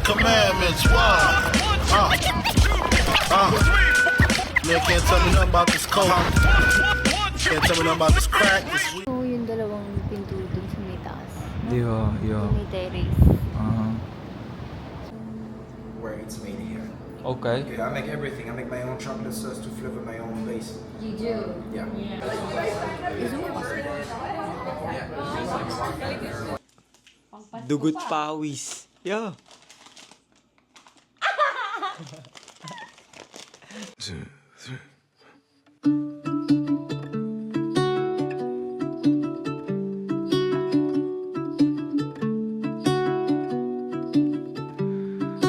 commandments. What? Man can't tell me nothing about this coke. Can't tell me nothing about this crack. This weed. Oo, yung dalawang pinto dun sa may taas. Di ba? Yeah. Yung may terrace. Where it's made here. Okay. Okay, I make everything. I make my own chocolate sauce to flavor my own base. You do? Yeah. Dugot pawis. Yeah.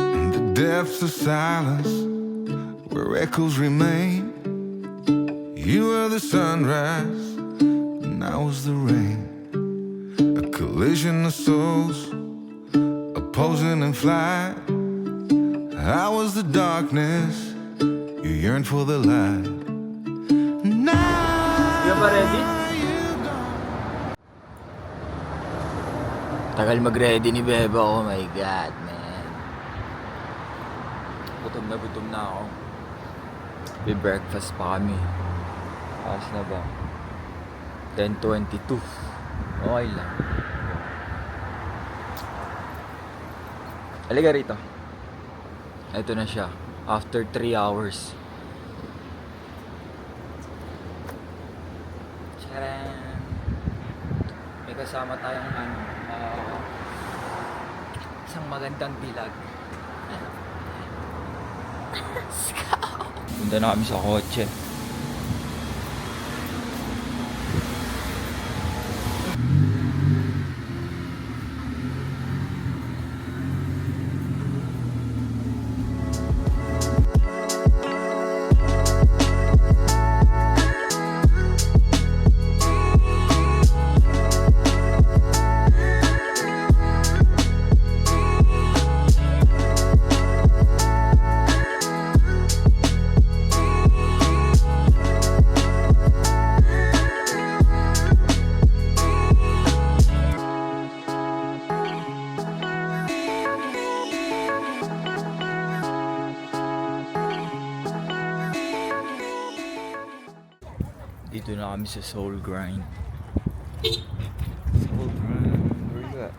In the depths of silence, where echoes remain, you were the sunrise, and I was the rain. A collision of souls, opposing in flight. I was the darkness, you yearned for the light. Di ba ready? Tagal mag-ready ni Beba. Oh my God, man. Gutom na ako. May breakfast pa kami. Alas na ba? 10:22. Okay lang. Halika rito. Ito na siya. After 3 hours. Charan! May kasama tayong isang magandang dilag. Punta na kami sa kotse. Dito na kami sa Soul Grind. Soul Grind. Where you at?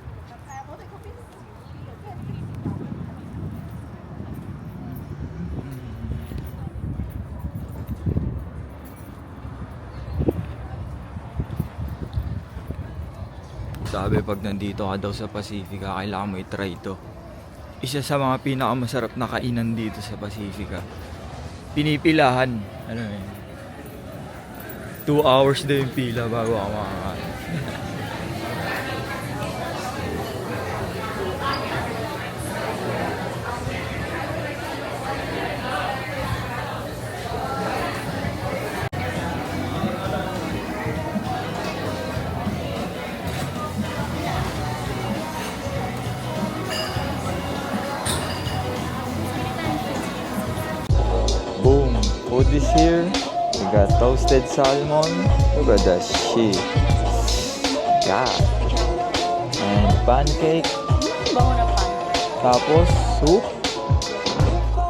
Sabi pag nandito ka daw sa Pacifica, kailangan mo i-try ito. Isa sa mga pinakamasarap na kainan dito sa Pacifica. Pinipilahan. Ano eh? 2 hours na yung pila bago ako makakain. Boom! Food is here. We got toasted salmon. Look at that shit. God. And pancake. Bango na pan. Tapos soup.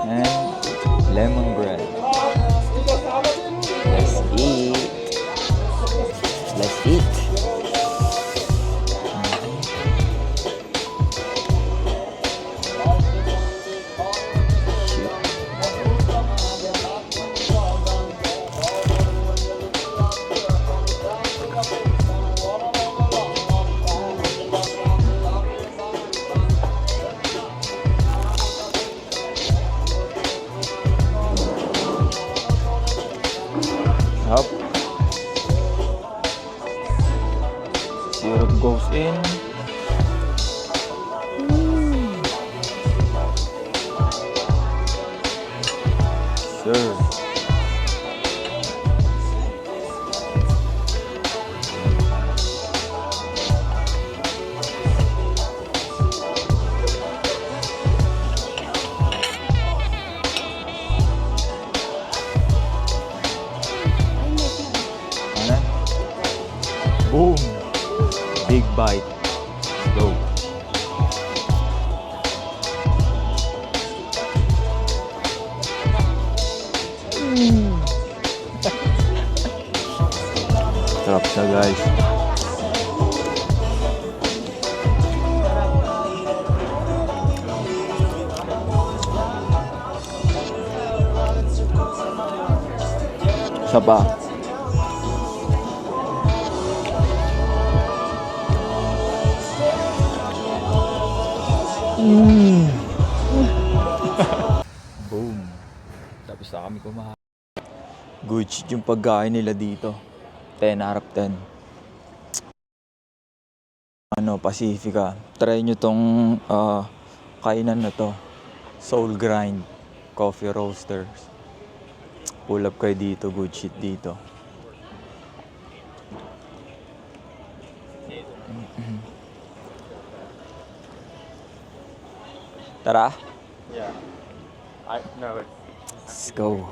And lemon bread. Let's eat. Let's eat. Up. So guys, isa pa. Boom. Tapos na kami kumain. Good shit yung pagkain nila dito. 10 out of 10. Pacifica. Try nyo tong kainan na to. Soul Grind Coffee Roasters. Pull up kayo dito. Good shit dito. Tara. Yeah. I know it. Let's go.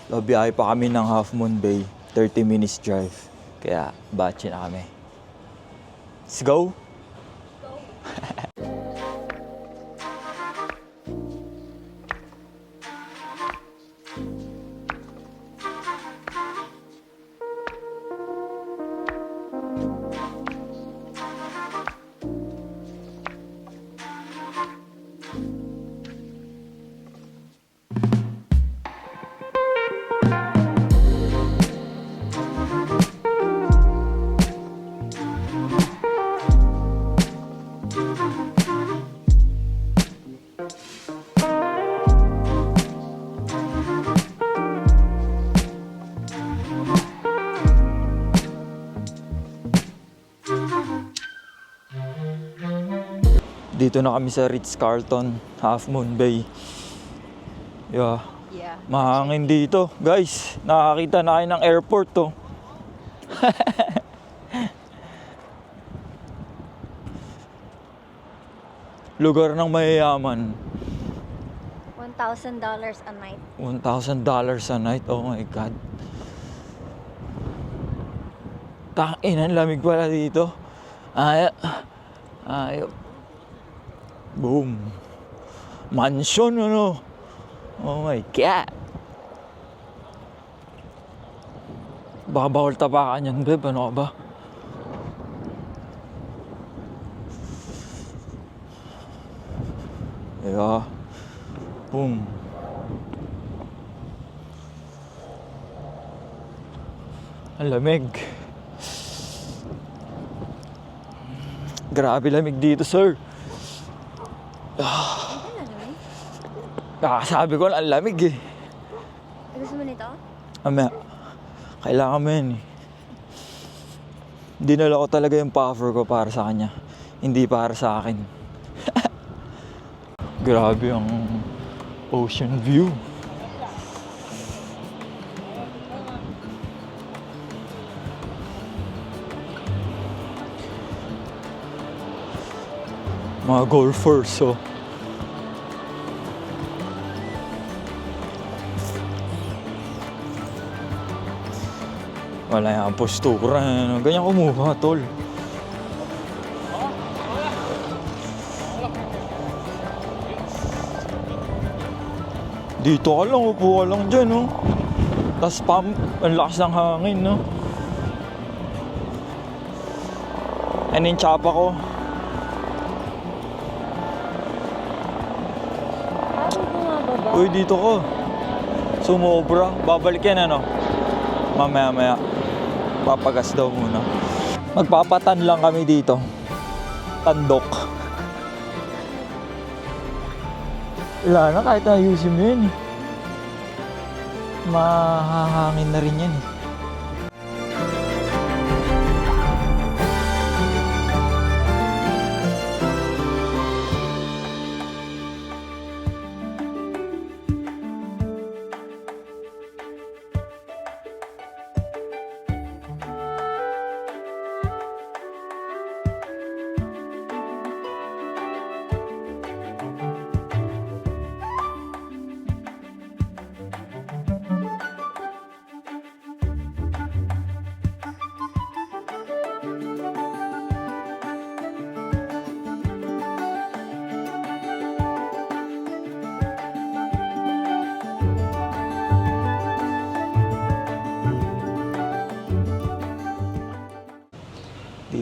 Biyahe pa kami ng Half Moon Bay. 30 minutes drive. Kaya batche na kami. Let's go. Dito na kami sa Ritz-Carlton, Half Moon Bay. Yeah. Yeah. Mahangin dito. Guys, nakakita na kayo ng airport to. Lugar ng mayayaman. $1,000 a night. $1,000 a night? Oh my God. Tangin, lamig pala dito. Ayop. Boom. Mansion, ano? Oh my God. Baka bawal tapakan yan, babe. Ano ka ba? Yeah. Boom. Ang lamig. Grabe lamig dito, sir. Sabi ko ang lamig eh. Gusto mo nito? Mamaya, kailangan mo yan eh. Dinala ko talaga yung puffer ko para sa kanya. Hindi para sa akin. Grabe ang ocean view. Mga golfers, so. Wala yung postura. Ganyan kumuha, tol. Dito ka lang, upo ka lang dyan, no? Tapos pump, ang lakas ng hangin, no? Ano yung tsapa ko? Parang bumababa. Uy, dito ko. Sumobra. Babalik yan, ano? Mamaya-maya. Papagas daw muna. Magpapatan lang kami dito. Tandok. Wala na, kahit ayusin mo yun eh. Mahahangin na rin yan eh.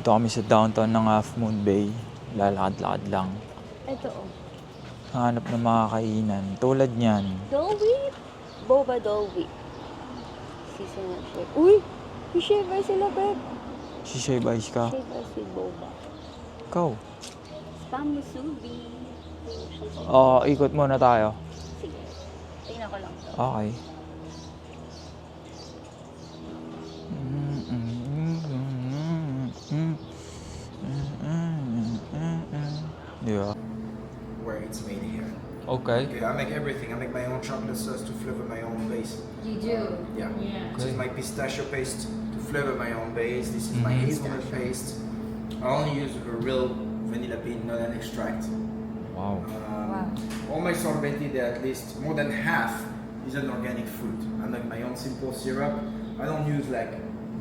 Dito kami sa downtown ng Half Moon Bay. Lalakad-lakad lang. Ito oh. Hanap ng mga kainan. Tulad niyan. Dole Whip. Boba Dole Whip. Seasonal shake. Uy! May shave ice sila, Beb. Si Shave Ice ka. Shave ice with boba. Ikaw. Spam musubi. Ikot muna tayo. Sige. Tingnan ko lang to. Okay. Yeah. Where it's made here. Okay. Okay, I make everything. I make my own chocolate sauce to flavor my own base. You do? Yeah. This is my pistachio paste to flavor my own base. This is my Mhm. hazelnut paste. I only use a real vanilla bean, not an extract. Wow. Wow. All my sorbeti, they're at least more than half is an organic fruit. I make my own simple syrup. I don't use like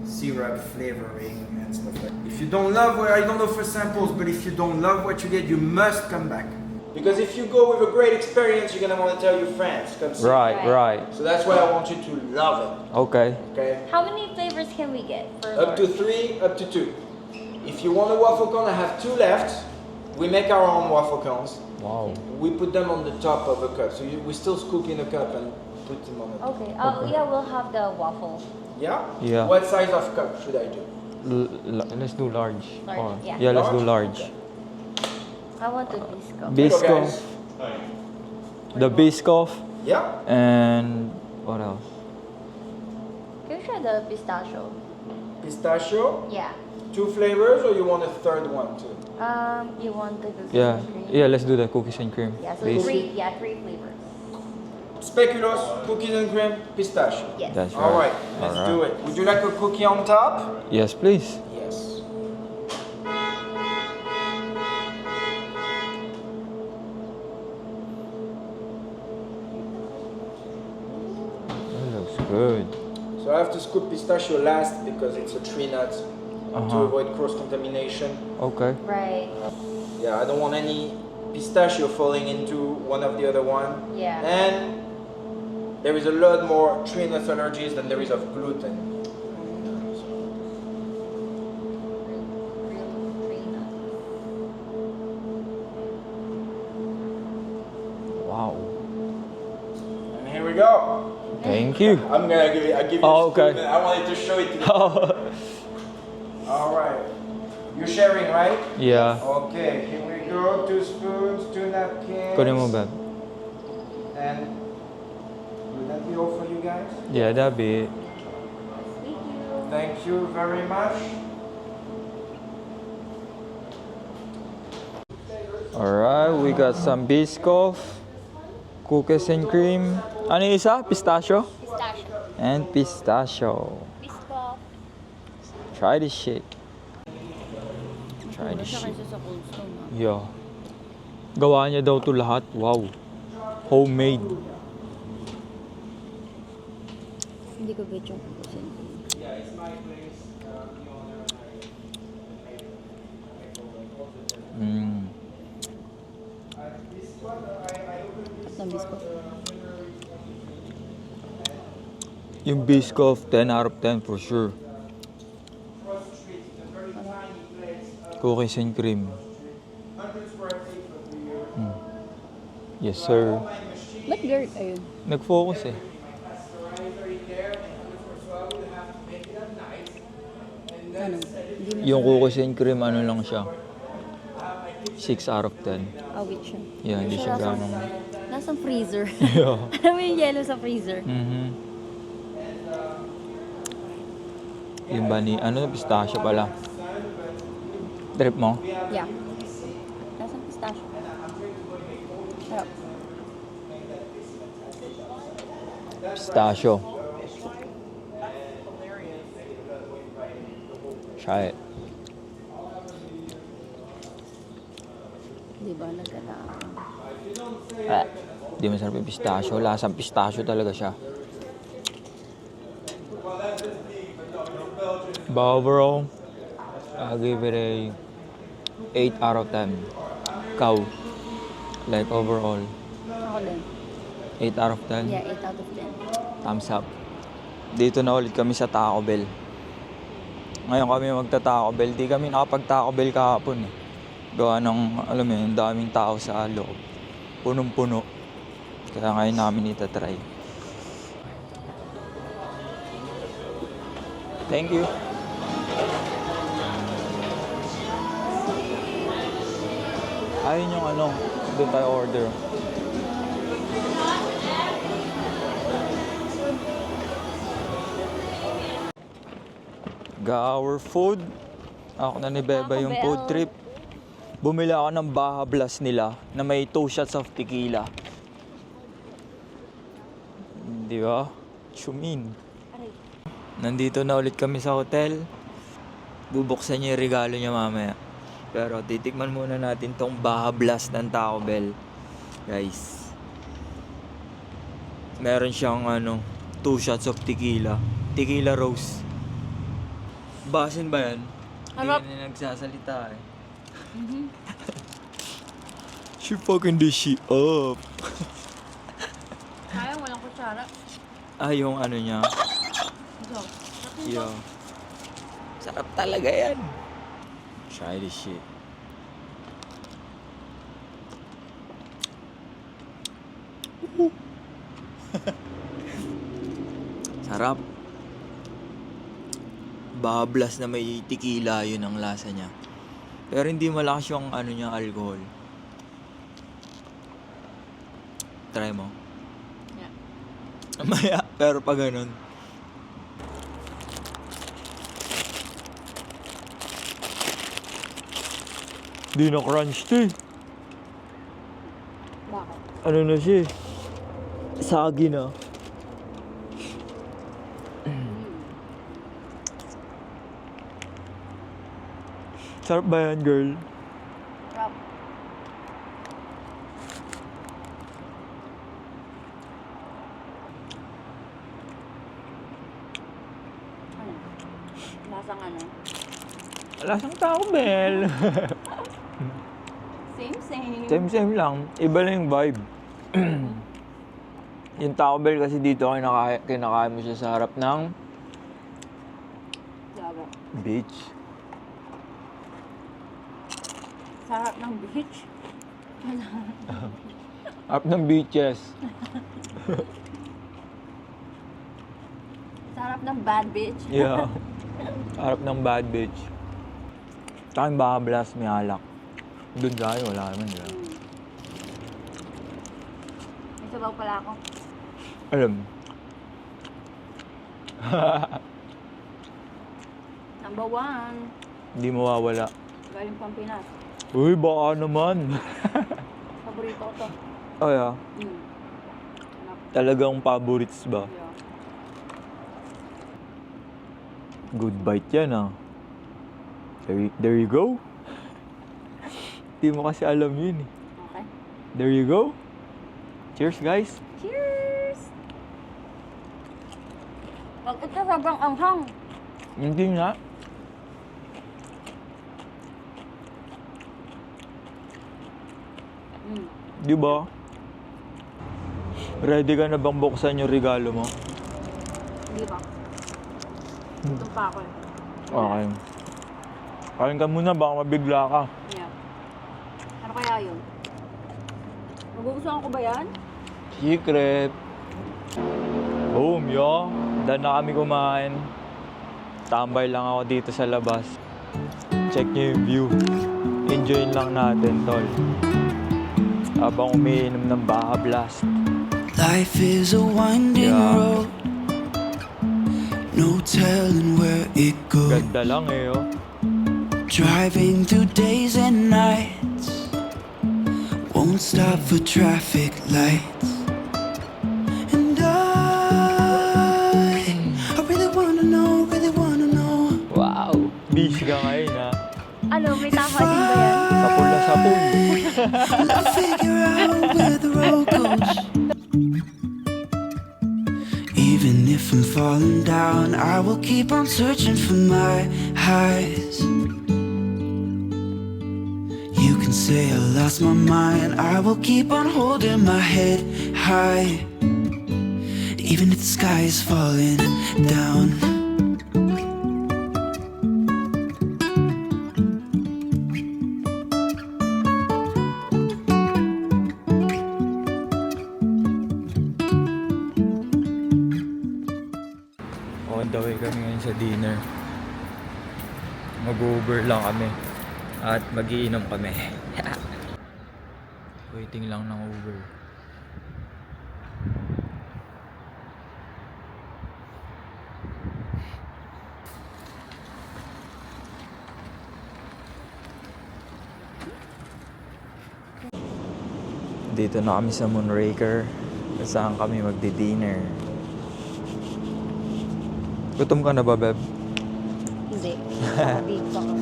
syrup flavoring and stuff like that. If you don't love what I don't know for samples, but if you don't love what you get, you must come back. Because if you go with a great experience, you're gonna want to tell your friends. Come see. Right. So that's why I want you to love it. Okay. Okay. How many flavors can we get? For Up to 3, up to 2. If you want a waffle cone, I have 2 left. We make our own waffle cones. Wow. We put them on the top of a cup. So we still scoop in a cup and put them on the top. Okay. Oh, yeah, we'll have the waffle. Yeah? Yeah. What size of cup should I do? Let's do large. Large, yeah. Let's do Large? large. I want the biscuit. Biscoff. Hello, The Biscoff. Yeah? And what else? Can you try the pistachio? Pistachio? Yeah. 2 flavors or you want a third one too? You want the cookies Yeah. and cream? Yeah, let's do the cookies and cream. Yeah, so please. 3 flavors. Speculoos, cookies and cream, pistachio. Yes. That's right. Alright, let's do it. Would you like a cookie on top? Yes, please. Yes. That looks good. So I have to scoop pistachio last because it's a tree nut to avoid cross contamination. Okay. Right. Yeah, I don't want any pistachio falling into one of the other one. Yeah. And there is a lot more tree nut allergies than there is of gluten. Wow. And here we go. Thank you. I'm gonna give you Oh, a spoon, okay. and I wanted to show it to you. All right. You're sharing, right? Yeah. Okay, here we go. 2 spoons, 2 napkins. Kunin mo, Beb. And will that be all for you guys? Yeah, that'd be it. Thank you. Thank you very much. Alright, we got some Biscoff, cookies and cream. Ano yung isa? Pistachio? Pistachio. And pistachio. Biscoff. Try this shit. Try this shit. Sa Cold Stone. Yeah. Gawa niya daw to lahat. Wow. Homemade. Hindi ko bet yung kusin. Ng biscuit. Yung Biscoff, 10 out of 10 for sure. Cookies and cream. Yes, sir. Ba't girl? Ayun. Nag-focus eh. Ano? Yung cookies and cream, ano lang siya. 6 out of 10. Awit siya. Yeah, hindi siya ganong... Nasa freezer. Yeah. Alam mo yung yellow sa freezer? Yung bani, ano, pistachio pala. Trip mo? Yeah. Nasa pistachio. Sarap. Pistachio. Try it. Diba nagkataon? Di masarap yung pistachio. Lasang pistachio talaga siya. But overall, I'll give it a 8 out of 10. Cow. Like overall, Ako din. 8 out of 10. Yeah, 8 out of 10. Thumbs up. Dito na ulit kami sa Taco Bell. Ngayon kami magta-Taco Bell. Di kami nakapag-Taco Bell kahapon eh. Gawa ng, alam mo yun, daming tao sa loob. Punong-puno. Kaya ngayon namin itatry. Thank you. Ayun yung ano, doon tayo order. Our food. Ako na ni Beba Taco yung Bell. food trip. Bumili ako ng Baja Blast nila na may 2 shots of tequila. Di ba? Chumin. Aray. Nandito na ulit kami sa hotel. Bubuksan niya yung regalo niya mamaya. Pero titikman muna natin tong Baja Blast ng Taco Bell. Guys. Meron siyang 2 shots of tequila. Tequila rose. Basin ba yan? Harap. Hindi na nagsasalita eh. She fucking this shit up. Sayang, walang kutsara. Ah, yung ano niya. Ito. Yo. Sarap talaga yan. Try this shit. Sarap. Bablas na may tequila, yun ang lasa niya. Pero hindi malakas yung ano niya, alcohol. Try mo. Yeah. Maya, pero pa ganun. Di na crunch to eh. Bakit? Ano na siya eh. Sagi na. Sarap ba yan, girl? Sarap. Ano? Lasang ano? Lasang Taco Bell. Same. Same lang. Iba lang yung vibe. Yung Taco Bell kasi dito kinakain mo siya sa harap ng Labo. beach. Sa harap ng beach. Harap ng beaches. Sa harap ng bad beach. Yeah. Harap ng bad beach. Tsaka yung Baja Blast may alak. Doon tayo, wala naman dyan. May sabaw pala ako. Alam. Number 1. Hindi mawawala. Galing Pampinas. Uy, baka naman. Paborito ko to. Oh, yeah. Sarap. Talagang favorites ba? Yeah. Good bite yan ah. There you go. Di mo kasi alam yun eh. Okay. There you go. Cheers guys. Cheers! Pag ito sobrang anghang. Hindi nga. Di ba? Ready ka na bang buksan yung regalo mo? Hindi ba? Ito pa ako eh. Okay. Kain ka muna, baka mabigla ka. Yeah. Ano kaya yun? Magugustuhan ko ba yan? Secret. Boom, yo. Dahil na kami kumain. Tambay lang ako dito sa labas. Check nyo yung view. Enjoy lang natin, tol. Habang umiinom ng Baja Blast. Life is a winding Yeah. road, no telling where it goes. Ganda lang eh, oh. Driving through days and nights, won't stop for traffic lights. And I really wanna know, Wow! Busy ka ngayon, ha? Ano, may tama din ba yan? Sapul na sapul. will I figure out where the road goes? Even if I'm falling down, I will keep on searching for my highs. You can say I lost my mind, I will keep on holding my head high. Even if the sky is falling down. dinner. Mag-Uber lang kami at mag-iinom kami. Waiting lang ng Uber. Dito na kami sa Moonraker. Saan kami magdi-dinner. Gutom ka na ba, Beb? Hindi. Hindi pa ka.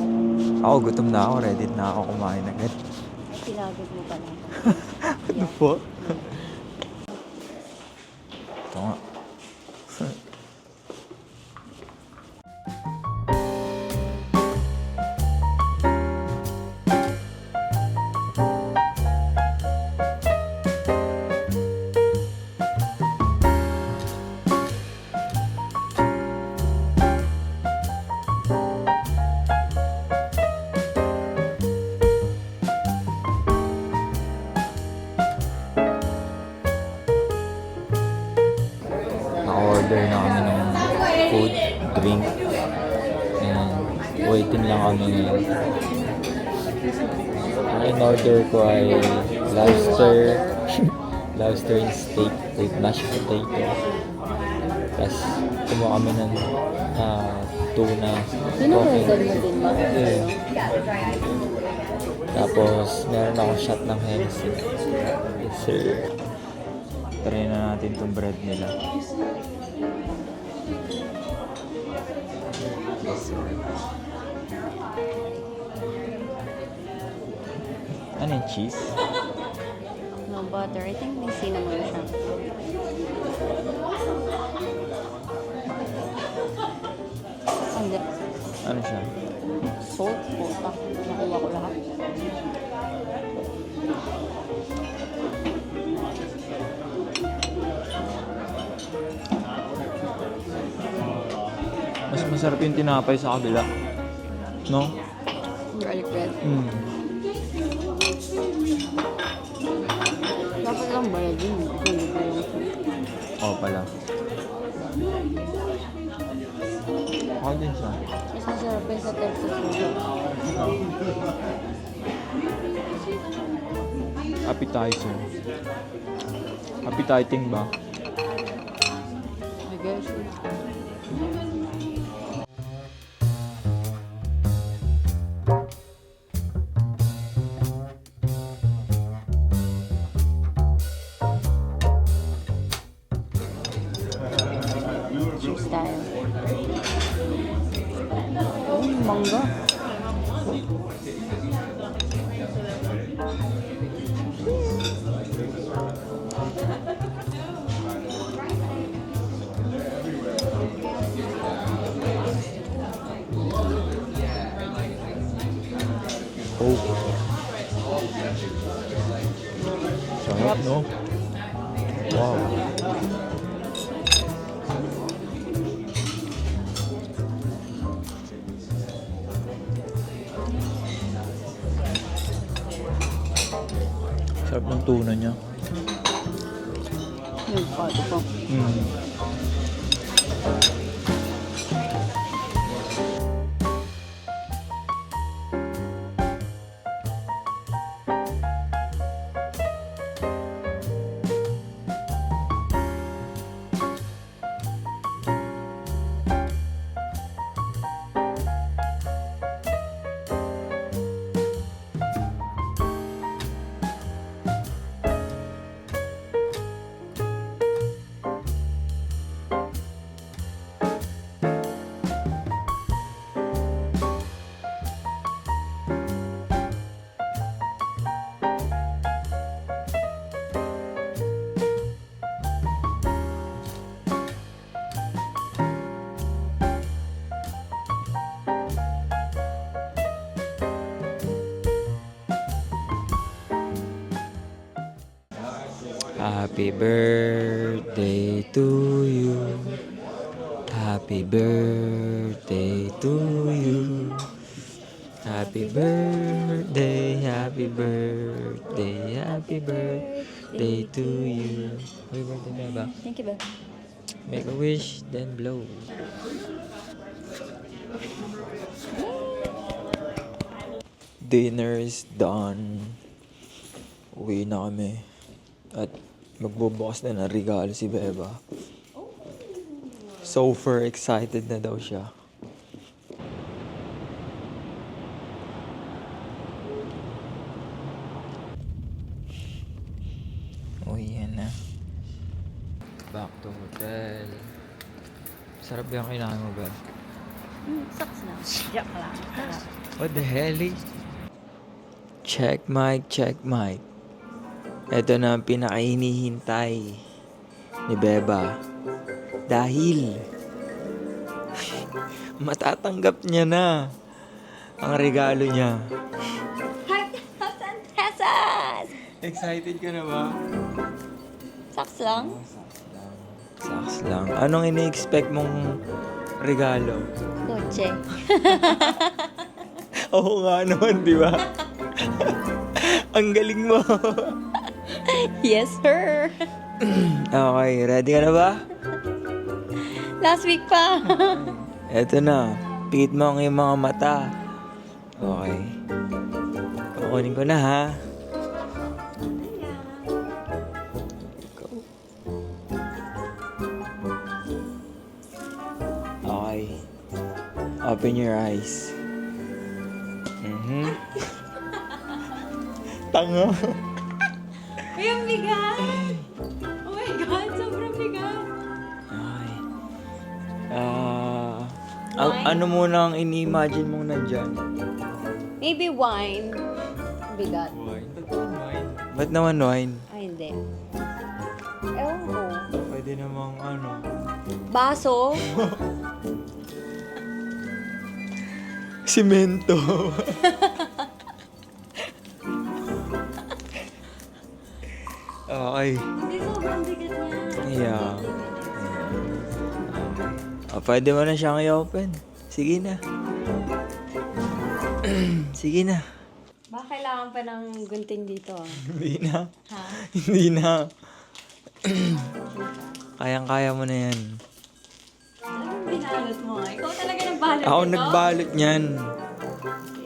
Ako, gutom na ako. Ready na ako kumain agad. Sinagod mo pa lang. Ano po? Ito nga. Naka-order na kami ng food, drink, and waiting lang kami ngayon. Ang in-order ko ay lobster and steak with mashed potato. Tapos kumuha kami ng tuna. Pinawagan mo din ba? Yeah. Tapos meron akong shot ng Hennessy. Yes, sir. Try na natin itong bread nila. Ano yung cheese? No butter. I think may cinnamon siya. Hindi. Ano siya? Salt. Puta. Nakuha ko lahat. Mas masarap yung tinapay sa kabila. No? Garlic bread. Mm. Dapat lang bayad yun. Hindi ba yung Oo pala. Ako din siya. mas masarap yun sa Texas Road. Appetizer. Appetizing ba? I guess. Cheese tayo. Mangga. Oh. Sarap, no? Wow. Sarap ng tuna niya. Yung pato pa. Mm. Happy birthday to you. Happy birthday to you. Happy birthday, happy birthday, happy birthday to you. Happy birthday, Beba. Thank you, ba? Make a wish, then blow. Dinner is done. Uwi na kami. At magbubukas na ng regalo si Beba. Super excited na daw siya. Uwi na. Back to hotel. Sarap yung kailangan mo, Beb. Sucks na. Joke lang. What the hell? Check mic, check mic. Ito na ang pinakahinihintay ni Beba. Dahil matatanggap niya na ang regalo niya. 5,000 pesos! Excited ka na ba? Sucks lang. Saks lang. Anong ini-expect mong regalo? Kotse. Oo nga naman, di ba? Ang galing mo. Yes, sir. Okay, ready ka na ba? Last week pa. Eto na. Pikit mo ang iyong mga mata. Okay. Kukunin ko na, ha? Go. Okay. Open your eyes. Tanga. Uy, ang bigat! Oh my God, sobrang bigat. Okay. Ano muna ang ini-imagine mong nandyan? Maybe wine. Bigat. Wine. Ba't naman wine? Ay, hindi. Ewan ko. Pwede namang ano. Baso. Simento. Okay. Hindi, sobrang bigat niya. Yeah. Pwede mo na siyang i-open. Sige na. Sige na. Baka kailangan pa ng gunting dito ah. Hindi na. Ha? Hindi na. Kayang-kaya mo na yan. Anong binalot mo? Ikaw talaga nagbalot Ako nito? nagbalot niyan.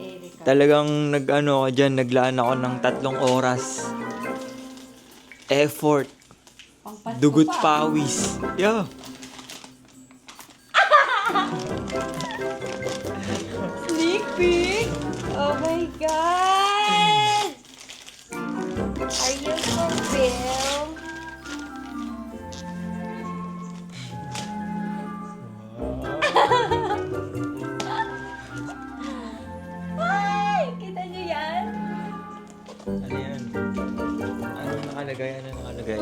Erika. Talagang nag-ano ako dyan, naglaan ako ng 3 oras. Effort. Pangpas mo Dugot pa. pawis. Yeah. Sneak peek? Oh my God! Are you for real? Ay! Kita niyo yan? Ano yan? Ano nakalagay? Ano nakalagay?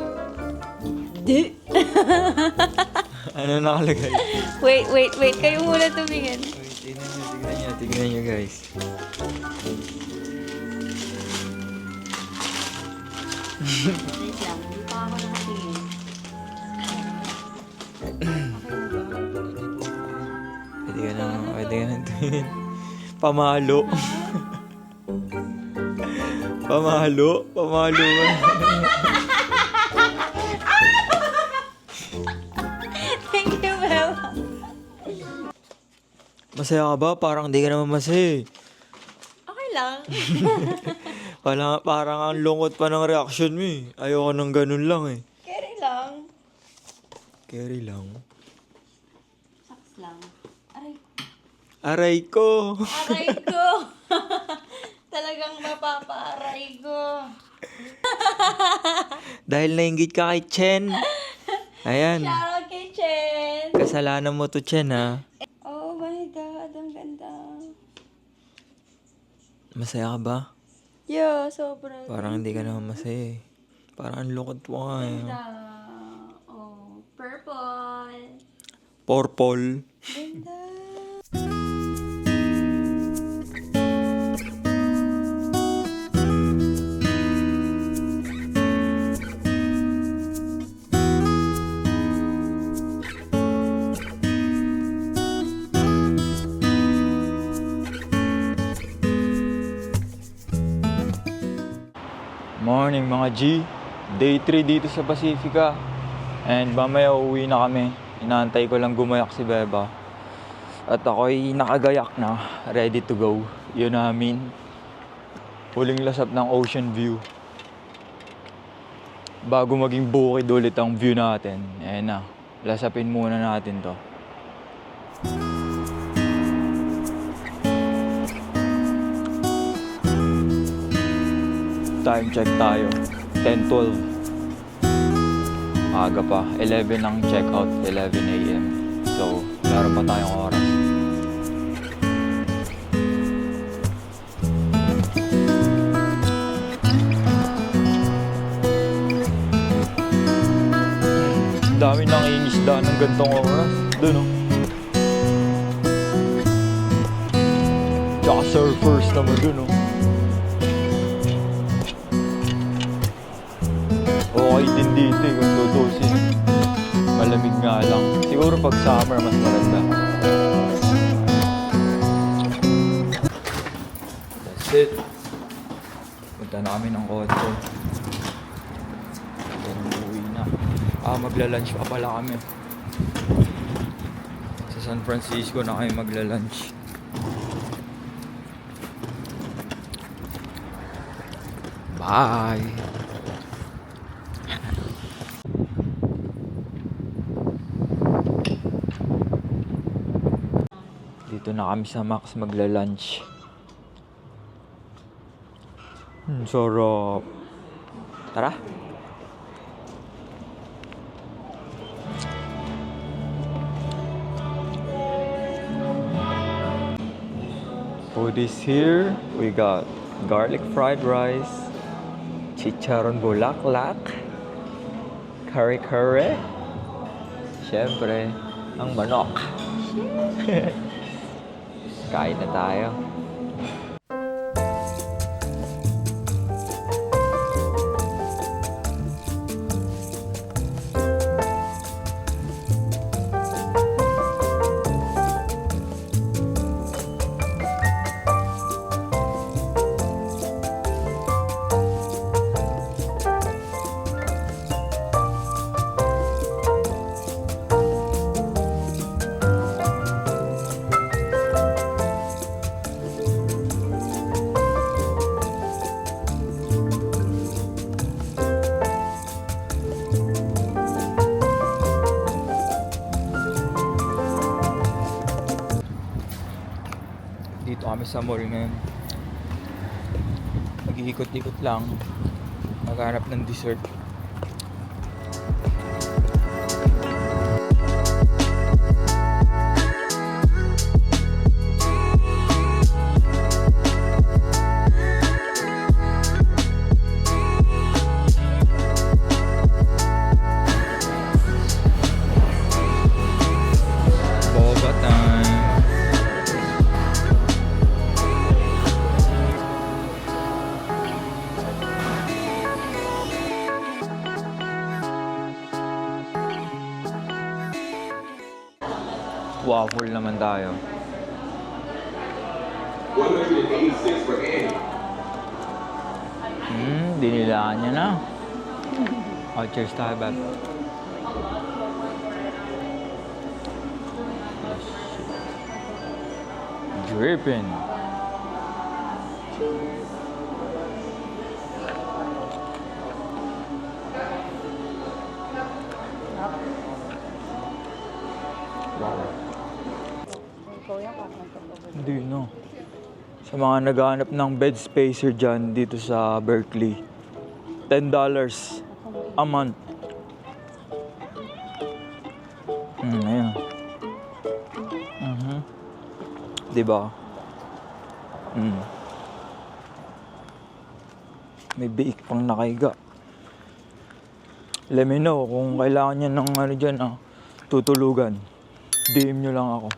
Di. Ano nakalagay? Wait. Kayo muna tumingin. Wait, tignan nyo guys. Wait lang, hindi pa ako nakatingin. Okay na ba? Pwede ka na tingin. Pamalo. Pamalo ka. Thank you, Bel. Masaya ka ba? Parang di ka naman masaya. Okay lang. Parang ang lungkot pa ng reaction mo eh. Ayoko nang ganun lang eh. Carry lang. Carry lang. Sucks lang. Aray. Aray ko. Aray ko. Talagang mapapaaray ko. Dahil nainggit ka kay Chen. Ayan. Shoutout kay Chen. Kasalanan mo to, Chen, ha? Oh my God, ang ganda. Masaya ka ba? Yeah, sobrang Parang hindi ka naman masaya eh. Parang ang lungkot mo ka eh. ganda. Oh, purple. Purple. Ganda. Morning mga G. Day 3 dito sa Pacifica. And mamaya uuwi na kami. Inaantay ko lang gumayak si Beba. At ako'y nakagayak na, ready to go. Yun namin. Huling lasap ng ocean view. Bago maging bukid ulit ang view natin. Ayan na. Lasapin muna natin to. Time check tayo. 10:12. Aga pa. 11 ang check out. 11 a.m. So, meron pa tayong oras. Dami nang inisda ng gantong oras. Doon o. Tsaka surfers naman doon o. Okay din dito eh kung tutusin. Malamig nga lang. Siguro pag summer mas maganda. That's it. Punta na kami ng kotse. Uwi na. Magla-lunch pa pala kami. Sa San Francisco na kami magla-lunch. Bye! Dito na kami sa Max magla-lunch. Sarap. Tara! Food is here. We got garlic fried rice, chicharon bulaklak, kare-kare, syempre, ang manok. Kain na tayo. Dito kami sa mall ngayon. Mag-iikot-ikot lang. Maghanap ng dessert. Boba time. Waffle naman tayo. 186 for Annie. Dinilaan niya na. Oh, cheers tayo, Beb. Drippin'. Wow. Ikaw yan, kakanta ba? Hindi, no. Sa mga naghahanap ng bed spacer dyan dito sa Berkeley, $10 a month. Ayan. Diba? May biik pang nakahiga. Let me know kung kailangan niya ng ano dyan, tutulugan. DM nyo lang ako.